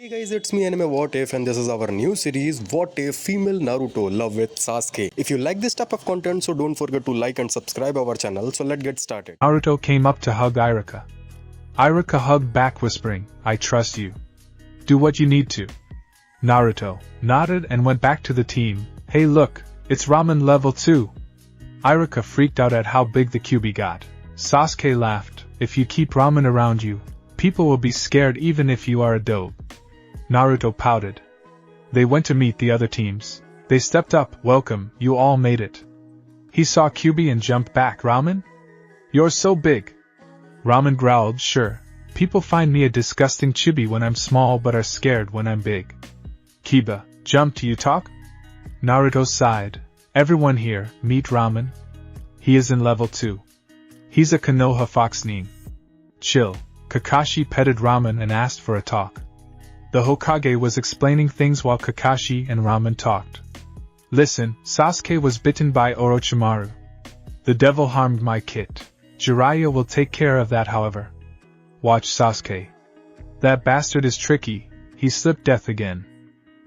Hey guys, it's me Anime What If, and this is our new series What If Female Naruto Love with Sasuke. If you like this type of content, so don't forget to like and subscribe our channel. So let's get started. Naruto came up to hug Iruka. Iruka hugged back, whispering, "I trust you. Do what you need to." Naruto nodded and went back to the team. "Hey look, it's ramen level 2. Iruka freaked out at how big the QB got. Sasuke laughed. "If you keep ramen around you, people will be scared even if you are a dope." Naruto pouted. They went to meet the other teams. They stepped up. "Welcome, you all made it." He saw QB and jumped back. "Ramen? You're so big." Ramen growled, "Sure. People find me a disgusting chibi when I'm small but are scared when I'm big." "Kiba, jump, do you talk?" Naruto sighed. "Everyone here, meet Ramen. He is in level 2. He's a Konoha fox nin." "Chill." Kakashi petted Ramen and asked for a talk. The Hokage was explaining things while Kakashi and Ramen talked. "Listen, Sasuke was bitten by Orochimaru. The devil harmed my kit. Jiraiya will take care of that, however. Watch Sasuke. That bastard is tricky, he slipped death again.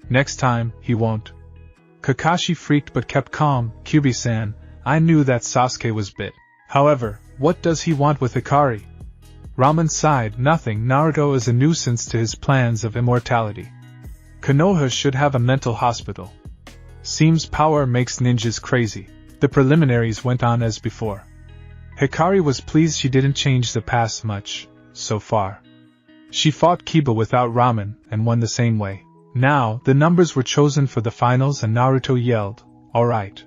Next time, he won't." Kakashi freaked but kept calm. "Kyubi-san, I knew that Sasuke was bit. However, what does he want with Hikari?" Ramen sighed. "Nothing. Naruto is a nuisance to his plans of immortality. Konoha should have a mental hospital. Seems power makes ninjas crazy." The preliminaries went on as before. Hikari was pleased she didn't change the past much, so far. She fought Kiba without Ramen and won the same way. Now, the numbers were chosen for the finals and Naruto yelled, "Alright.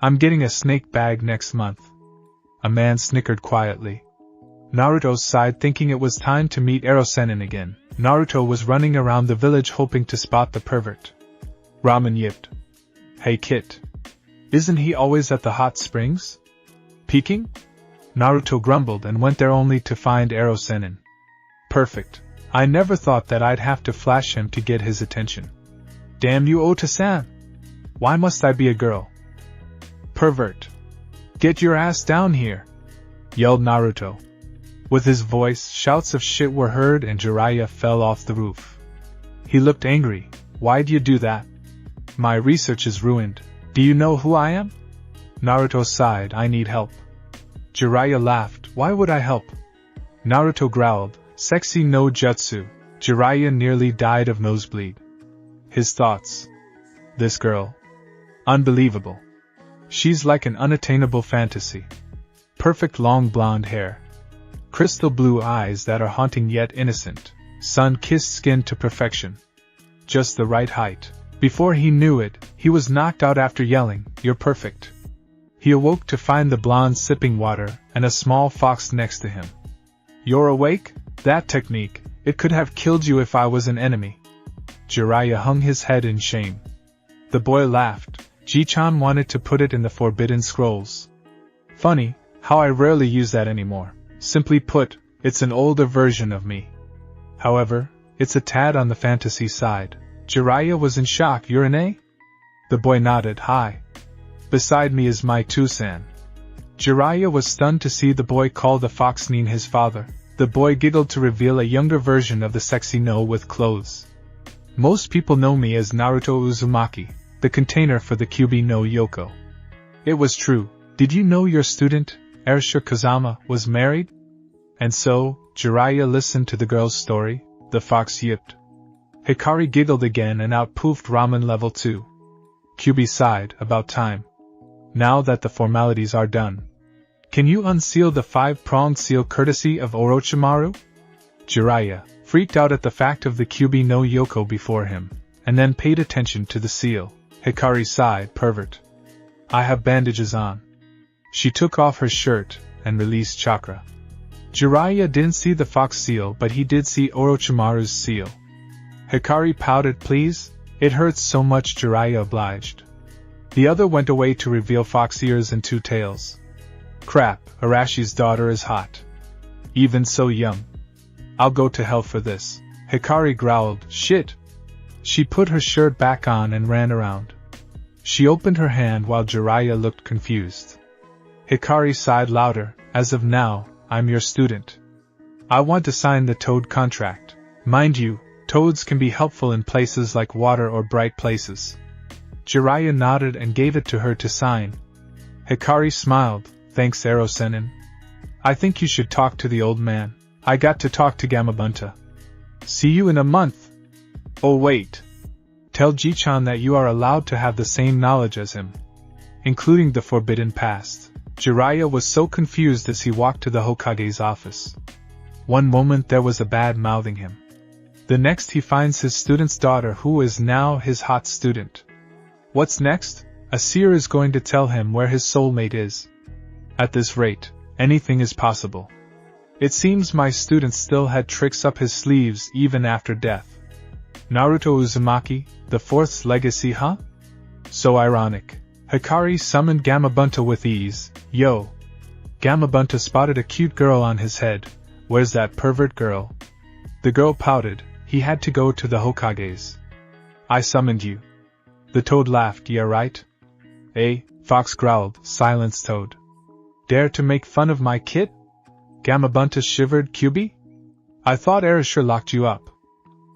I'm getting a snake bag next month." A man snickered quietly. Naruto sighed, thinking it was time to meet Erosenin again. Naruto was running around the village hoping to spot the pervert. Ramen yipped. "Hey Kit. Isn't he always at the hot springs? Peeking?" Naruto grumbled and went there only to find Erosenin. "Perfect. I never thought that I'd have to flash him to get his attention. Damn you, Ota-san! Why must I be a girl? Pervert. Get your ass down here!" yelled Naruto. With his voice, shouts of shit were heard and Jiraiya fell off the roof. He looked angry. "Why'd you do that? My research is ruined. Do you know who I am?" Naruto sighed. "I need help." Jiraiya laughed. "Why would I help?" Naruto growled. "Sexy no jutsu." Jiraiya nearly died of nosebleed. His thoughts. This girl. Unbelievable. She's like an unattainable fantasy. Perfect long blonde hair. Crystal blue eyes that are haunting yet innocent. Sun-kissed skin to perfection. Just the right height. Before he knew it, he was knocked out after yelling, "You're perfect." He awoke to find the blonde sipping water and a small fox next to him. "You're awake? That technique, it could have killed you if I was an enemy." Jiraiya hung his head in shame. The boy laughed. "Ji-chan wanted to put it in the Forbidden Scrolls. Funny, how I rarely use that anymore. Simply put, it's an older version of me. However, it's a tad on the fantasy side." Jiraiya was in shock. "You're an A?" The boy nodded. "Hi. Beside me is my Two-san." Jiraiya was stunned to see the boy call the fox nin his father. The boy giggled to reveal a younger version of the sexy no with clothes. "Most people know me as Naruto Uzumaki, the container for the QB no Yoko." It was true. "Did you know your student, Arsha Kazama, was married?" And so, Jiraiya listened to the girl's story. The fox yipped. Hikari giggled again and out poofed Ramen level 2. QB sighed. "About time. Now that the formalities are done. Can you unseal the 5-pronged seal courtesy of Orochimaru?" Jiraiya freaked out at the fact of the QB no Yoko before him, and then paid attention to the seal. Hikari sighed. "Pervert. I have bandages on." She took off her shirt and released chakra. Jiraiya didn't see the fox seal, but he did see Orochimaru's seal. Hikari pouted. "Please, it hurts so much." Jiraiya obliged. The other went away to reveal fox ears and 2 tails. "Crap, Arashi's daughter is hot. Even so, yum. I'll go to hell for this." Hikari growled. "Shit." She put her shirt back on and ran around. She opened her hand while Jiraiya looked confused. Hikari sighed louder. "As of now, I'm your student. I want to sign the Toad contract. Mind you, Toads can be helpful in places like water or bright places. Jiraiya nodded and gave it to her to sign. Hikari smiled. Thanks, Ero-Sennin. I think you should talk to the old man. I got to talk to Gamabunta. See you in a month. Oh wait. Tell Ji-chan that you are allowed to have the same knowledge as him, including the forbidden past. Jiraiya was so confused as he walked to the Hokage's office. One moment there was a bad mouthing him. The next he finds his student's daughter who is now his hot student. What's next? A seer is going to tell him where his soulmate is. At this rate, anything is possible. It seems my student still had tricks up his sleeves even after death. Naruto Uzumaki, the fourth's legacy, huh? So ironic. Hikari summoned Gamabunta with ease. Yo! Gamabunta spotted a cute girl on his head. Where's that pervert girl? The girl pouted. He had to go to the Hokage's. I summoned you. The toad laughed. Yeah, right? Fox growled. Silence, Toad. Dare to make fun of my kid? Gamabunta shivered. Kyubi? I thought Erasure locked you up.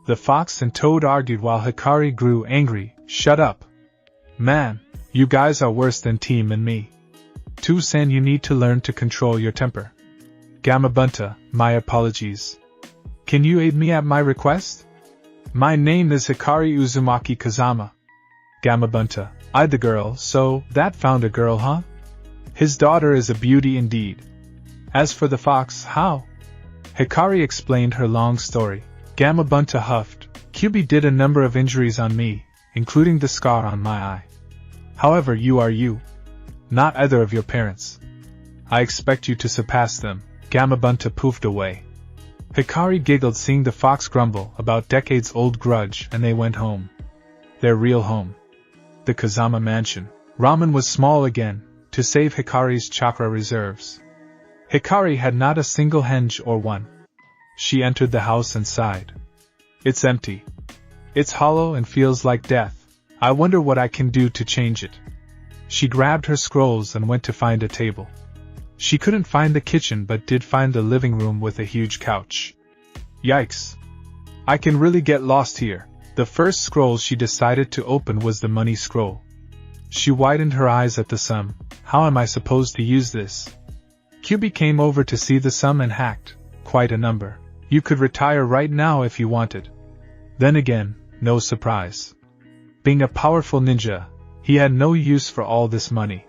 The fox and Toad argued while Hikari grew angry. Shut up. Man, you guys are worse than Team and me. Two-san, you need to learn to control your temper. Gamabunta, my apologies. Can you aid me at my request? My name is Hikari Uzumaki Kazama. Gamabunta, I the girl, so that found a girl, huh? His daughter is a beauty indeed. As for the fox, how? Hikari explained her long story. Gamabunta huffed. Kyubi did a number of injuries on me, including the scar on my eye. However, you are you. Not either of your parents. I expect you to surpass them. Gamabunta poofed away. Hikari giggled seeing the fox grumble about decades-old grudge, and they went home. Their real home. The Kazama mansion. Ramen was small again, to save Hikari's chakra reserves. Hikari had not a single henge or one. She entered the house and sighed. It's empty. It's hollow and feels like death. I wonder what I can do to change it. She grabbed her scrolls and went to find a table. She couldn't find the kitchen but did find the living room with a huge couch. Yikes! I can really get lost here. The first scroll she decided to open was the money scroll. She widened her eyes at the sum. How am I supposed to use this? Kyubi came over to see the sum and hacked. Quite a number. You could retire right now if you wanted. Then again, no surprise. Being a powerful ninja, he had no use for all this money.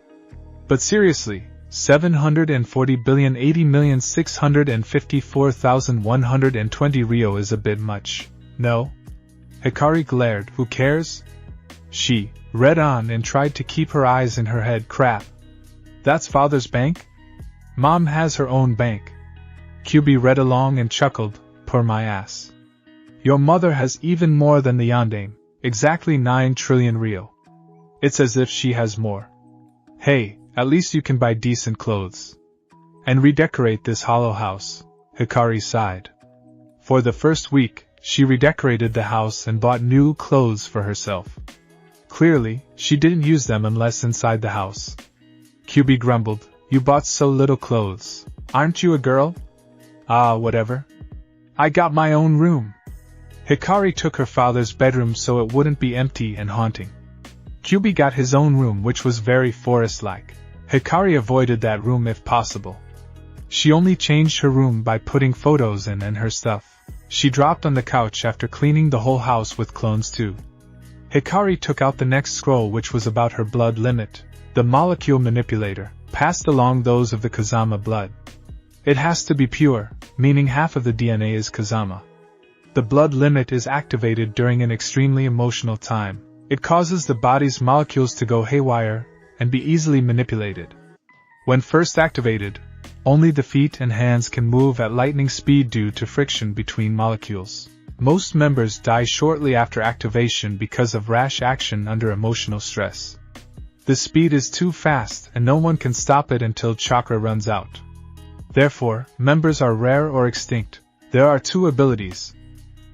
But seriously, 740,080,654,120 Ryo is a bit much, no? Hikari glared. Who cares? She read on and tried to keep her eyes in her head. Crap. That's father's bank? Mom has her own bank. Kyubi read along and chuckled. Poor my ass. Your mother has even more than the yandame, exactly 9 trillion Ryo. It's as if she has more. Hey, at least you can buy decent clothes. And redecorate this hollow house, Hikari sighed. For the first week, she redecorated the house and bought new clothes for herself. Clearly, she didn't use them unless inside the house. Kyubi grumbled. You bought so little clothes. Aren't you a girl? Ah, whatever. I got my own room. Hikari took her father's bedroom so it wouldn't be empty and haunting. Kyubi got his own room, which was very forest-like. Hikari avoided that room if possible. She only changed her room by putting photos in and her stuff. She dropped on the couch after cleaning the whole house with clones too. Hikari took out the next scroll, which was about her blood limit. The molecule manipulator passed along those of the Kazama blood. It has to be pure, meaning half of the DNA is Kazama. The blood limit is activated during an extremely emotional time. It causes the body's molecules to go haywire and be easily manipulated. When first activated, only the feet and hands can move at lightning speed due to friction between molecules. Most members die shortly after activation because of rash action under emotional stress. The speed is too fast and no one can stop it until chakra runs out. Therefore, members are rare or extinct. There are two abilities.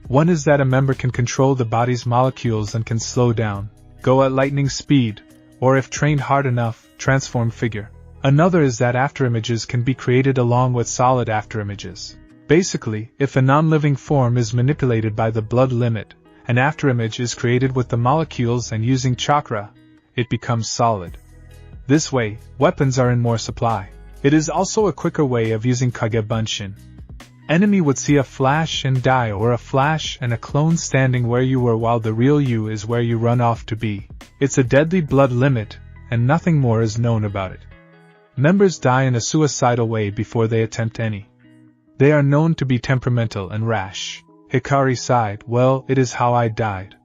One is that a member can control the body's molecules and can slow down, go at lightning speed, or if trained hard enough, transform figure. Another is that afterimages can be created along with solid afterimages. Basically, if a non-living form is manipulated by the blood limit, an afterimage is created with the molecules and using chakra, it becomes solid. This way, weapons are in more supply. It is also a quicker way of using Kage Bunshin. Enemy would see a flash and die, or a flash and a clone standing where you were while the real you is where you run off to be. It's a deadly blood limit, and nothing more is known about it. Members die in a suicidal way before they attempt any. They are known to be temperamental and rash. Hikari sighed. Well, it is how I died.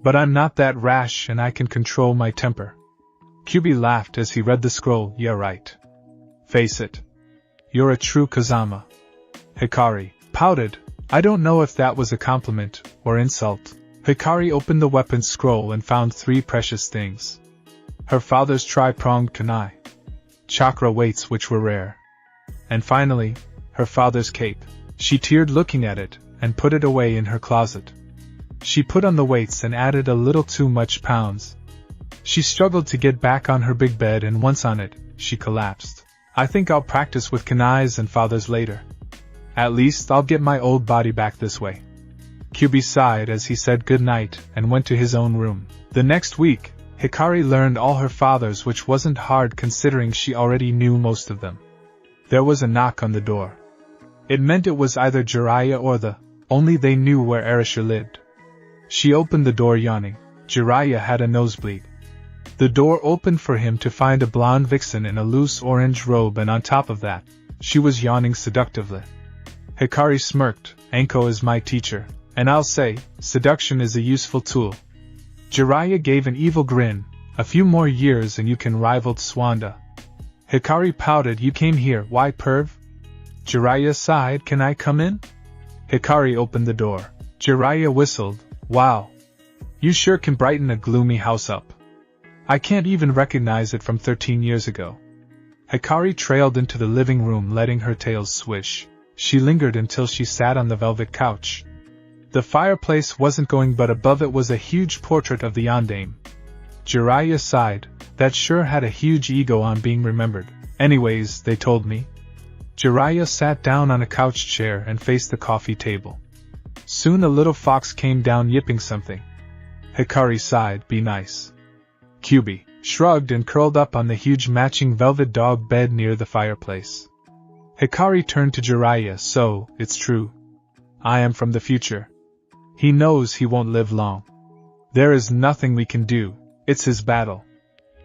But I'm not that rash and I can control my temper. Kyubi laughed as he read the scroll. Yeah, right. Face it. You're a true Kazama. Hikari pouted. I don't know if that was a compliment or insult. Hikari opened the weapons scroll and found 3 precious things. Her father's tri-pronged kunai, chakra weights which were rare, and finally, her father's cape. She teared looking at it and put it away in her closet. She put on the weights and added a little too much pounds. She struggled to get back on her big bed, and once on it, she collapsed. I think I'll practice with kunais and fathers later. At least I'll get my old body back this way. Kyubi sighed as he said good night and went to his own room. The next week, Hikari learned all her fathers, which wasn't hard considering she already knew most of them. There was a knock on the door. It meant it was either Jiraiya or only they knew where Arisha lived. She opened the door yawning. Jiraiya had a nosebleed. The door opened for him to find a blonde vixen in a loose orange robe, and on top of that, she was yawning seductively. Hikari smirked. Anko is my teacher, and I'll say, seduction is a useful tool. Jiraiya gave an evil grin. A few more years and you can rival Swanda. Hikari pouted. You came here, why perv? Jiraiya sighed. Can I come in? Hikari opened the door. Jiraiya whistled. Wow. You sure can brighten a gloomy house up. I can't even recognize it from 13 years ago. Hikari trailed into the living room, letting her tail swish. She lingered until she sat on the velvet couch. The fireplace wasn't going, but above it was a huge portrait of the yondaime. Jiraiya sighed. That sure had a huge ego on being remembered. Anyways, they told me. Jiraiya sat down on a couch chair and faced the coffee table. Soon a little fox came down yipping something. Hikari sighed. Be nice. Kyubi shrugged and curled up on the huge matching velvet dog bed near the fireplace. Hikari turned to Jiraiya. So, it's true. I am from the future. He knows he won't live long. There is nothing we can do. It's his battle.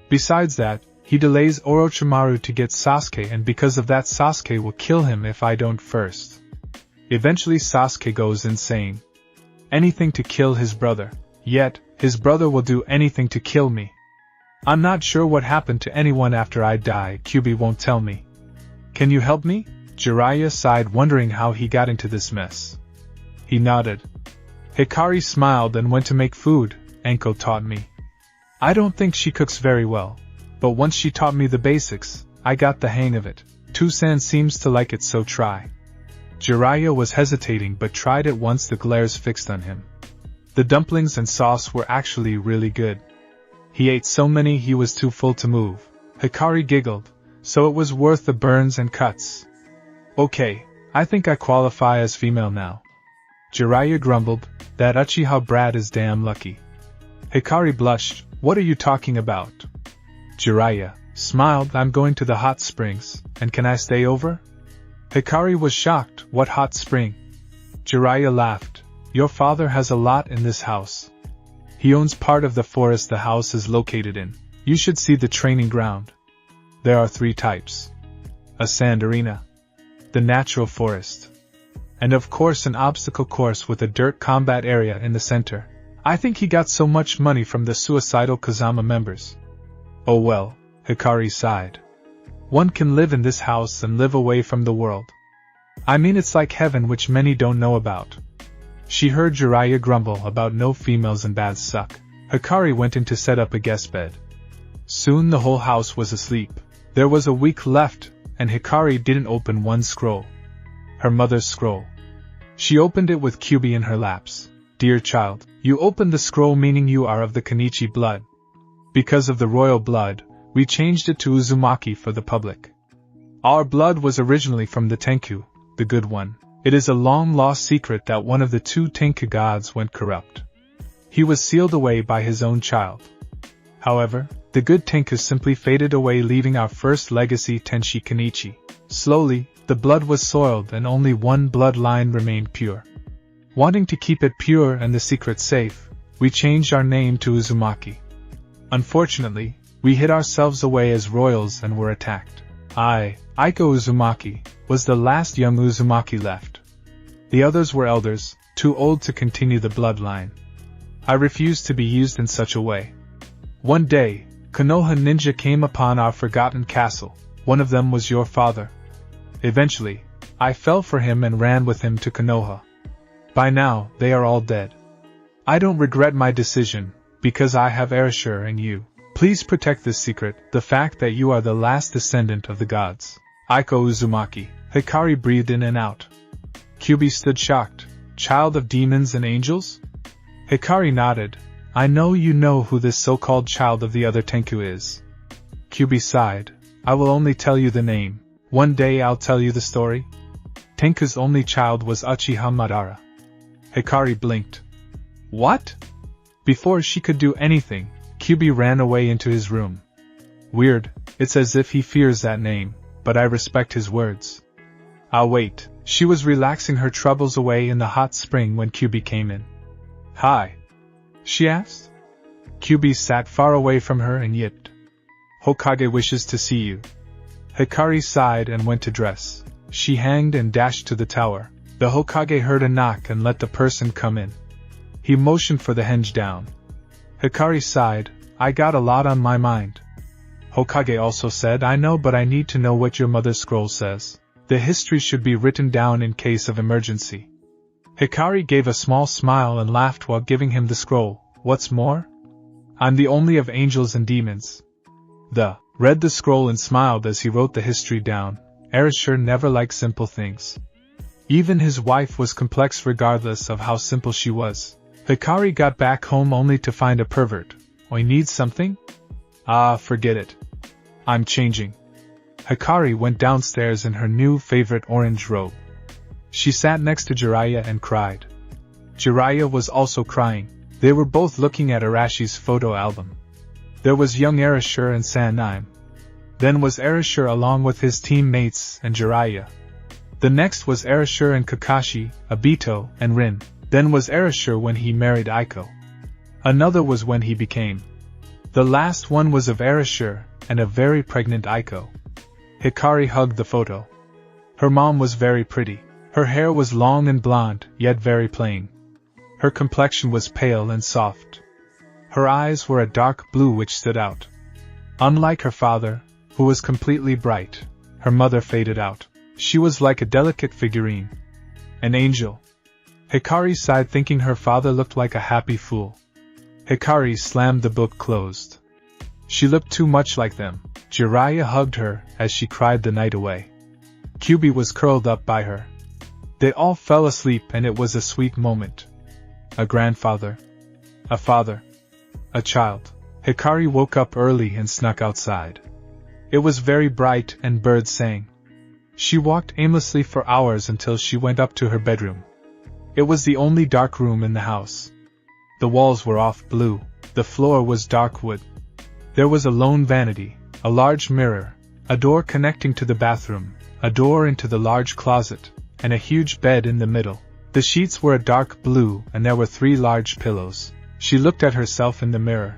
Besides that, he delays Orochimaru to get Sasuke, and because of that Sasuke will kill him if I don't first. Eventually Sasuke goes insane. Anything to kill his brother. Yet, his brother will do anything to kill me. I'm not sure what happened to anyone after I die. Kyubi won't tell me. Can you help me? Jiraiya sighed, wondering how he got into this mess. He nodded. Hikari smiled and went to make food. Anko taught me. I don't think she cooks very well, but once she taught me the basics, I got the hang of it. Tusan seems to like it, so try. Jiraiya was hesitating but tried it once the glares fixed on him. The dumplings and sauce were actually really good. He ate so many he was too full to move. Hikari giggled, so it was worth the burns and cuts. Okay, I think I qualify as female now. Jiraiya grumbled, that Uchiha brat is damn lucky. Hikari blushed. What are you talking about? Jiraiya smiled. I'm going to the hot springs, and can I stay over? Hikari was shocked. What hot spring? Jiraiya laughed. Your father has a lot in this house. He owns part of the forest the house is located in. You should see the training ground. There are 3 types. A sand arena, the natural forest, and of course an obstacle course with a dirt combat area in the center. I think he got so much money from the suicidal Kazama members. Oh well, Hikari sighed. One can live in this house and live away from the world. I mean, it's like heaven, which many don't know about. She heard Jiraiya grumble about no females and baths suck. Hikari went in to set up a guest bed. Soon the whole house was asleep. There was a week left, and Hikari didn't open one scroll. Her mother's scroll. She opened it with Kyubi in her laps. Dear child, you opened the scroll, meaning you are of the Kenichi blood. Because of the royal blood, we changed it to Uzumaki for the public. Our blood was originally from the Tenku, the good one. It is a long-lost secret that one of the two Tenku gods went corrupt. He was sealed away by his own child. However, the good Tenku simply faded away, leaving our first legacy Tenshi Kenichi. Slowly, the blood was soiled and only one bloodline remained pure. Wanting to keep it pure and the secret safe, we changed our name to Uzumaki. Unfortunately, we hid ourselves away as royals and were attacked. Aiko Uzumaki, was the last young Uzumaki left. The others were elders, too old to continue the bloodline. I refused to be used in such a way. One day, Konoha ninja came upon our forgotten castle. One of them was your father. Eventually, I fell for him and ran with him to Konoha. By now, they are all dead. I don't regret my decision, because I have Erasure and you. Please protect this secret, the fact that you are the last descendant of the gods. Aiko Uzumaki. Hikari breathed in and out. Kyubi stood shocked. Child of demons and angels? Hikari nodded. I know you know who this so-called child of the other Tenku is. Kyubi sighed. I will only tell you the name. One day I'll tell you the story. Tenku's only child was Uchiha Madara. Hikari blinked. What? Before she could do anything, Kyubi ran away into his room. Weird, it's as if he fears that name, but I respect his words. I'll wait. She was relaxing her troubles away in the hot spring when Kyubi came in. Hi? She asked. Kyubi sat far away from her and yipped. Hokage wishes to see you. Hikari sighed and went to dress. She hanged and dashed to the tower. The Hokage heard a knock and let the person come in. He motioned for the henge down. Hikari sighed. I got a lot on my mind. Hokage also said, I know, but I need to know what your mother's scroll says. The history should be written down in case of emergency. Hikari gave a small smile and laughed while giving him the scroll. What's more? I'm the only of angels and demons. Read the scroll and smiled as he wrote the history down. Erasure never liked simple things. Even his wife was complex regardless of how simple she was. Hikari got back home only to find a pervert. I need something? Forget it. I'm changing. Hikari went downstairs in her new favorite orange robe. She sat next to Jiraiya and cried. Jiraiya was also crying. They were both looking at Arashi's photo album. There was young Erasure and Sanime. Then was Erasure along with his teammates and Jiraiya. The next was Erasure and Kakashi, Obito, and Rin. Then was Erasure when he married Aiko. Another was when he became. The last one was of Erasure and a very pregnant Aiko. Hikari hugged the photo. Her mom was very pretty. Her hair was long and blonde, yet very plain. Her complexion was pale and soft. Her eyes were a dark blue which stood out. Unlike her father, who was completely bright, her mother faded out. She was like a delicate figurine. An angel. Hikari sighed, thinking her father looked like a happy fool. Hikari slammed the book closed. She looked too much like them. Jiraiya hugged her as she cried the night away. Kyubi was curled up by her. They all fell asleep and it was a sweet moment. A grandfather. A father. A child. Hikari woke up early and snuck outside. It was very bright and birds sang. She walked aimlessly for hours until she went up to her bedroom. It was the only dark room in the house. The walls were off blue. The floor was dark wood. There was a lone vanity, a large mirror, a door connecting to the bathroom, a door into the large closet, and a huge bed in the middle. The sheets were a dark blue and there were 3 large pillows. She looked at herself in the mirror.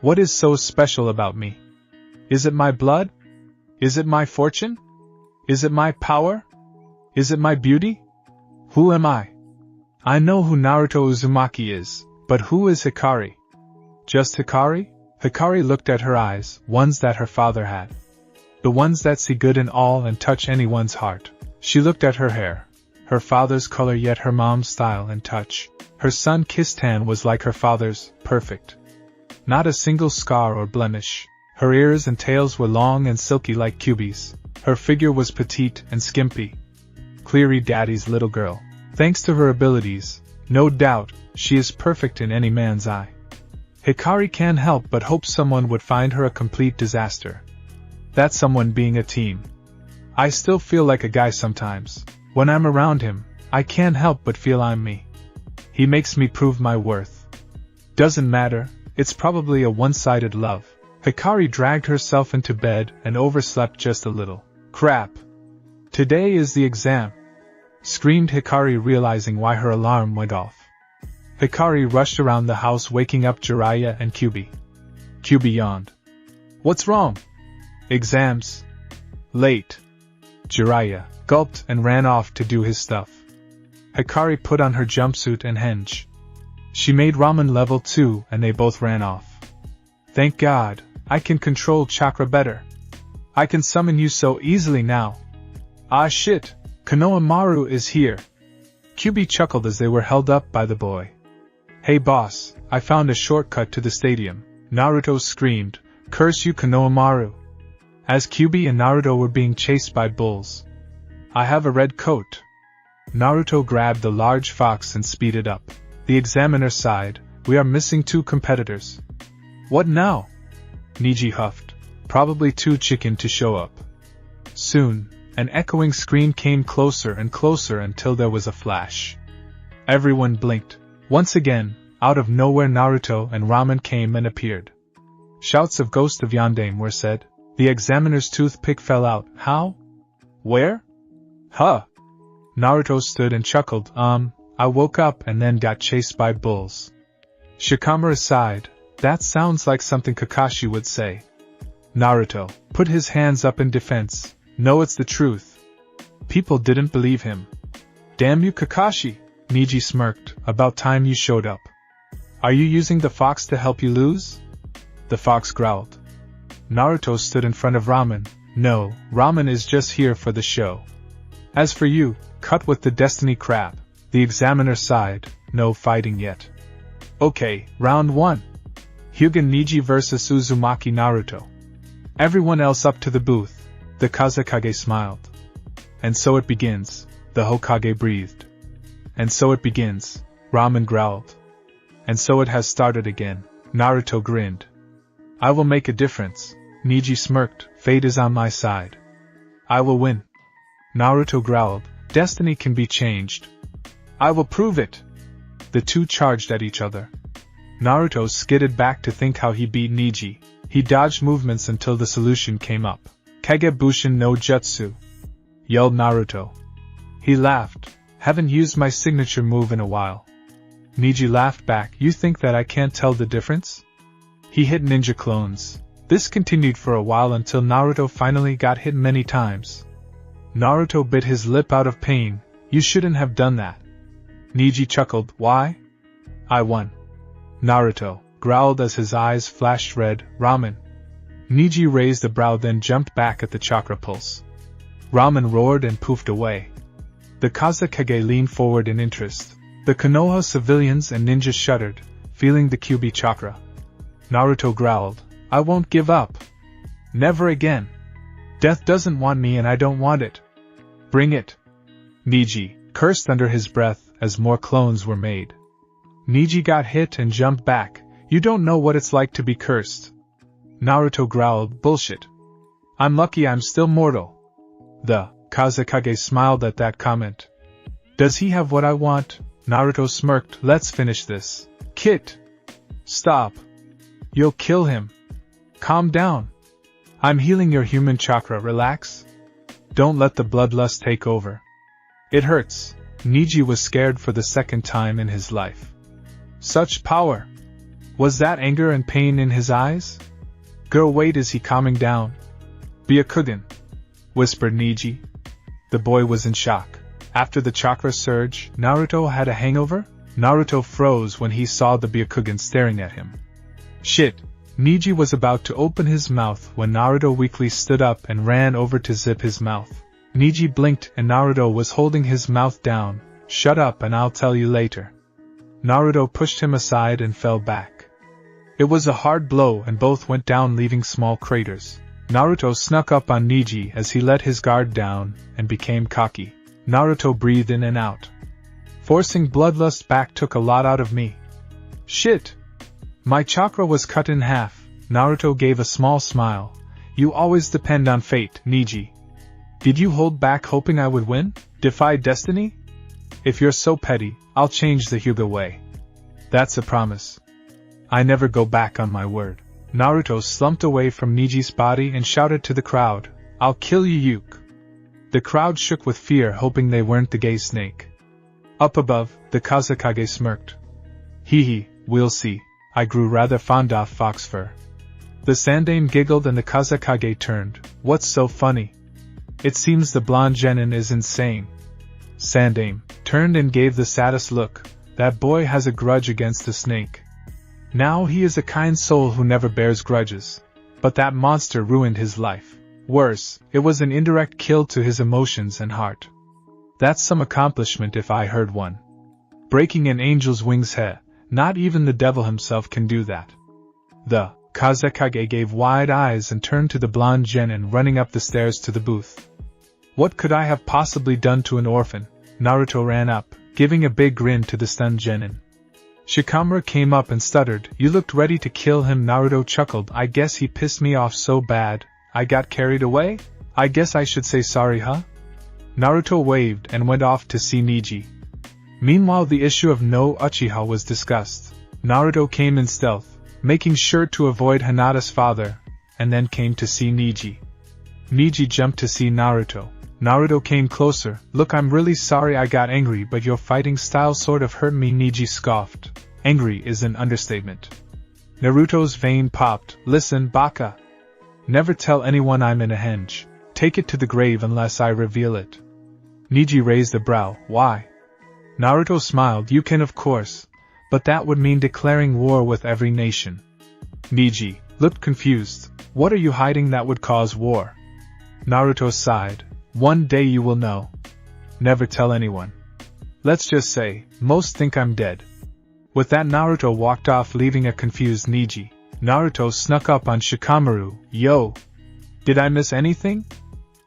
What is so special about me? Is it my blood? Is it my fortune? Is it my power? Is it my beauty? Who am I? I know who Naruto Uzumaki is, but who is Hikari? Just Hikari? Hikari looked at her eyes, ones that her father had. The ones that see good in all and touch anyone's heart. She looked at her hair. Her father's color yet her mom's style and touch. Her sun-kissed hand was like her father's, perfect. Not a single scar or blemish. Her ears and tails were long and silky like Kyubi's. Her figure was petite and skimpy. Clearly daddy's little girl. Thanks to her abilities, no doubt, she is perfect in any man's eye. Hikari can't help but hope someone would find her a complete disaster. That someone being a team. I still feel like a guy sometimes. When I'm around him, I can't help but feel I'm me. He makes me prove my worth. Doesn't matter, it's probably a one-sided love. Hikari dragged herself into bed and overslept just a little. Crap. Today is the exam, screamed Hikari, realizing why her alarm went off. Hikari rushed around the house, waking up Jiraiya and Kyubi. Kyubi yawned. What's wrong? Exams. Late. Jiraiya gulped and ran off to do his stuff. Hikari put on her jumpsuit and henge. She made ramen level 2 and they both ran off. Thank God, I can control chakra better. I can summon you so easily now. Ah shit, Konohamaru is here. Kyubi chuckled as they were held up by the boy. Hey boss, I found a shortcut to the stadium, Naruto screamed, curse you Konohamaru. As Kyubi and Naruto were being chased by bulls. I have a red coat. Naruto grabbed the large fox and speeded up. The examiner sighed, we are missing 2 competitors. What now? Neji huffed, probably too chicken to show up. Soon, an echoing scream came closer and closer until there was a flash. Everyone blinked. Once again, out of nowhere Naruto and Ramen came and appeared. Shouts of Ghost of Yondaime were said. The examiner's toothpick fell out. How? Where? Huh. Naruto stood and chuckled. I woke up and then got chased by bulls. Shikamaru sighed. That sounds like something Kakashi would say. Naruto put his hands up in defense. No, it's the truth. People didn't believe him. Damn you, Kakashi, Neji smirked. About time you showed up. Are you using the fox to help you lose? The fox growled. Naruto stood in front of Ramen. No, Ramen is just here for the show. As for you, cut with the destiny crap. The examiner sighed. No fighting yet. Okay, round 1. Hyuga Neji vs Uzumaki Naruto. Everyone else up to the booth. The Kazekage smiled. And so it begins, the Hokage breathed. And so it begins, Ramen growled. And so it has started again, Naruto grinned. I will make a difference, Neji smirked, fate is on my side. I will win. Naruto growled, destiny can be changed. I will prove it. The two charged at each other. Naruto skidded back to think how he beat Neji. He dodged movements until the solution came up. Kagebushin no Jutsu, yelled Naruto. He laughed. Haven't used my signature move in a while. Neji laughed back. You think that I can't tell the difference? He hit ninja clones. This continued for a while until Naruto finally got hit many times. Naruto bit his lip out of pain. You shouldn't have done that. Neji chuckled. Why? I won. Naruto growled as his eyes flashed red. Ramen. Neji raised a brow then jumped back at the chakra pulse. Ramen roared and poofed away. The Kazekage leaned forward in interest. The Konoha civilians and ninjas shuddered, feeling the Kyubi chakra. Naruto growled, I won't give up. Never again. Death doesn't want me and I don't want it. Bring it. Neji cursed under his breath as more clones were made. Neji got hit and jumped back. You don't know what it's like to be cursed. Naruto growled, bullshit. I'm lucky I'm still mortal. The Kazekage smiled at that comment. Does he have what I want? Naruto smirked. Let's finish this. Kit! Stop. You'll kill him. Calm down. I'm healing your human chakra, relax. Don't let the bloodlust take over. It hurts. Neji was scared for the second time in his life. Such power. Was that anger and pain in his eyes? Girl, wait, is he calming down? Byakugan, whispered Neji. The boy was in shock. After the chakra surge, Naruto had a hangover? Naruto froze when he saw the Byakugan staring at him. Shit! Neji was about to open his mouth when Naruto weakly stood up and ran over to zip his mouth. Neji blinked and Naruto was holding his mouth down. Shut up and I'll tell you later. Naruto pushed him aside and fell back. It was a hard blow and both went down leaving small craters. Naruto snuck up on Neji as he let his guard down and became cocky. Naruto breathed in and out. Forcing bloodlust back took a lot out of me. Shit! My chakra was cut in half. Naruto gave a small smile. You always depend on fate, Neji. Did you hold back hoping I would win? Defy destiny? If you're so petty, I'll change the Hyuga way. That's a promise. I never go back on my word. Naruto slumped away from Niji's body and shouted to the crowd, I'll kill you, Yuke. The crowd shook with fear, hoping they weren't the gay snake. Up above, the Kazekage smirked. Hee hee, we'll see. I grew rather fond of fox fur. The Sandaime giggled and the Kazekage turned. What's so funny? It seems the blonde genin is insane. Sandaime turned and gave the saddest look. That boy has a grudge against the snake. Now he is a kind soul who never bears grudges. But that monster ruined his life. Worse, it was an indirect kill to his emotions and heart. That's some accomplishment if I heard one. Breaking an angel's wings head, not even the devil himself can do that. The Kazekage gave wide eyes and turned to the blonde genin running up the stairs to the booth. What could I have possibly done to an orphan? Naruto ran up, giving a big grin to the stunned genin. Shikamaru came up and stuttered, You looked ready to kill him. Naruto chuckled, I guess he pissed me off so bad, I got carried away? I guess I should say sorry, huh? Naruto waved and went off to see Niji. Meanwhile, the issue of no Uchiha was discussed. Naruto came in stealth, making sure to avoid Hinata's father, and then came to see Niji. Niji jumped to see Naruto. Naruto came closer. Look, I'm really sorry I got angry, but your fighting style sort of hurt me. Niji scoffed. Angry is an understatement. Naruto's vein popped. Listen, Baka. Never tell anyone I'm in a henge. Take it to the grave unless I reveal it. Niji raised a brow. Why? Naruto smiled. You can, of course, but that would mean declaring war with every nation. Niji looked confused. What are you hiding that would cause war? Naruto sighed. One day you will know. Never tell anyone. Let's just say, most think I'm dead. With that, Naruto walked off, leaving a confused Niji. Naruto snuck up on Shikamaru. Yo! Did I miss anything?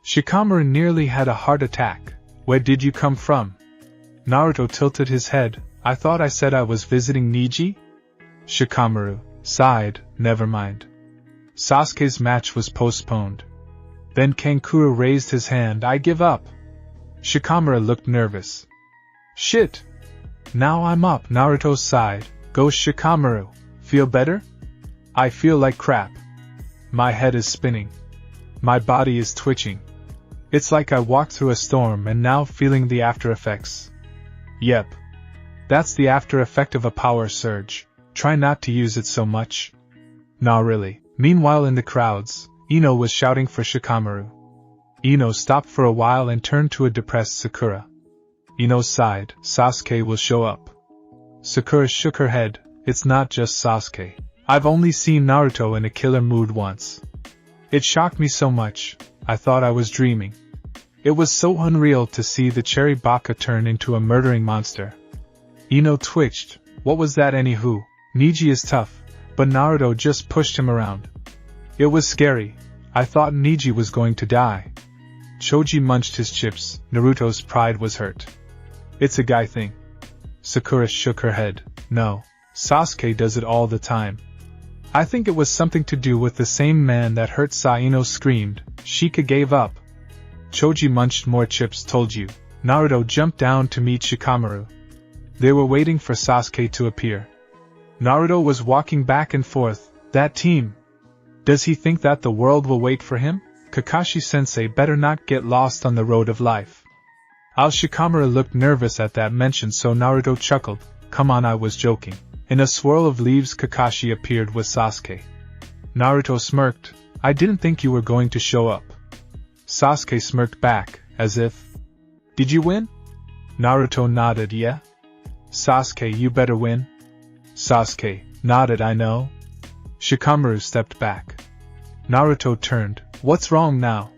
Shikamaru nearly had a heart attack. Where did you come from? Naruto tilted his head. I thought I said I was visiting Niji? Shikamaru sighed. Never mind. Sasuke's match was postponed. Then Kankuro raised his hand. I give up. Shikamaru looked nervous. Shit! Now I'm up. Naruto sighed. Go Shikamaru. Feel better? I feel like crap. My head is spinning. My body is twitching. It's like I walked through a storm and now feeling the after effects. Yep. That's the after effect of a power surge. Try not to use it so much. Nah, really. Meanwhile, in the crowds, Ino was shouting for Shikamaru. Ino stopped for a while and turned to a depressed Sakura. Ino sighed. Sasuke will show up. Sakura shook her head. It's not just Sasuke. I've only seen Naruto in a killer mood once. It shocked me so much, I thought I was dreaming. It was so unreal to see the cherry Baka turn into a murdering monster. Ino twitched. What was that anywho? Niji is tough, but Naruto just pushed him around. It was scary. I thought Niji was going to die. Choji munched his chips. Naruto's pride was hurt. It's a guy thing. Sakura shook her head. No, Sasuke does it all the time. I think it was something to do with the same man that hurt Ino screamed. Shika gave up. Choji munched more chips. Told you. Naruto jumped down to meet Shikamaru. They were waiting for Sasuke to appear. Naruto was walking back and forth. That team. Does he think that the world will wait for him? Kakashi-sensei better not get lost on the road of life. Shikamaru looked nervous at that mention, so Naruto chuckled. Come on, I was joking. In a swirl of leaves, Kakashi appeared with Sasuke. Naruto smirked. I didn't think you were going to show up. Sasuke smirked back, as if. Did you win? Naruto nodded. Yeah? Sasuke, you better win. Sasuke nodded. I know. Shikamaru stepped back. Naruto turned. What's wrong now?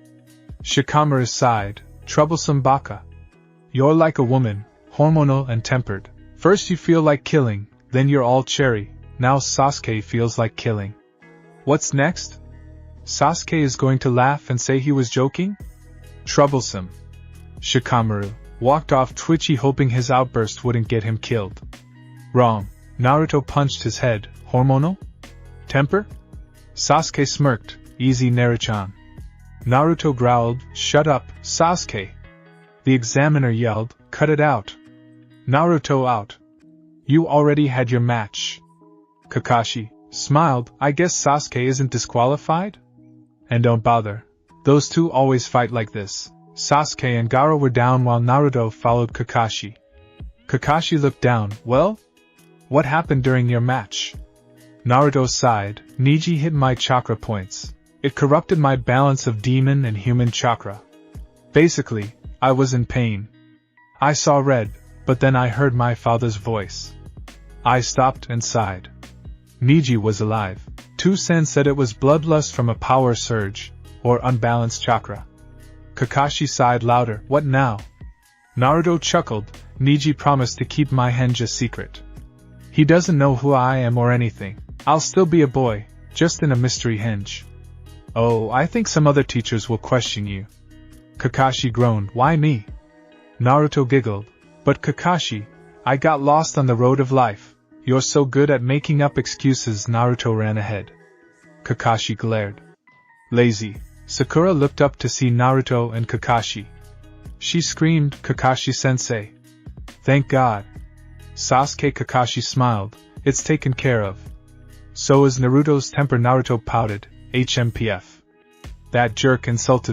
Shikamaru sighed. Troublesome Baka. You're like a woman, hormonal and tempered. First you feel like killing, then you're all cherry. Now Sasuke feels like killing. What's next? Sasuke is going to laugh and say he was joking? Troublesome. Shikamaru walked off twitchy, hoping his outburst wouldn't get him killed. Wrong. Naruto punched his head. Hormonal? Temper? Sasuke smirked. Easy, Naruchan. Naruto growled. Shut up, Sasuke. The examiner yelled. Cut it out. Naruto out. You already had your match. Kakashi smiled. I guess Sasuke isn't disqualified? And don't bother. Those two always fight like this. Sasuke and Gaara were down while Naruto followed Kakashi. Kakashi looked down. Well? What happened during your match? Naruto sighed. Neji hit my chakra points. It corrupted my balance of demon and human chakra. Basically, I was in pain. I saw red, but then I heard my father's voice. I stopped and sighed. Neji was alive. Two-Sen said it was bloodlust from a power surge, or unbalanced chakra. Kakashi sighed louder. What now? Naruto chuckled. Neji promised to keep my henge a secret. He doesn't know who I am or anything. I'll still be a boy, just in a mystery henge. Oh, I think some other teachers will question you. Kakashi groaned. Why me? Naruto giggled. But Kakashi, I got lost on the road of life. You're so good at making up excuses. Naruto ran ahead. Kakashi glared. Lazy. Sakura looked up to see Naruto and Kakashi. She screamed, Kakashi-sensei. Thank God. Sasuke. Kakashi smiled. It's taken care of. So is Naruto's temper. Naruto pouted. HMPF. That jerk insulted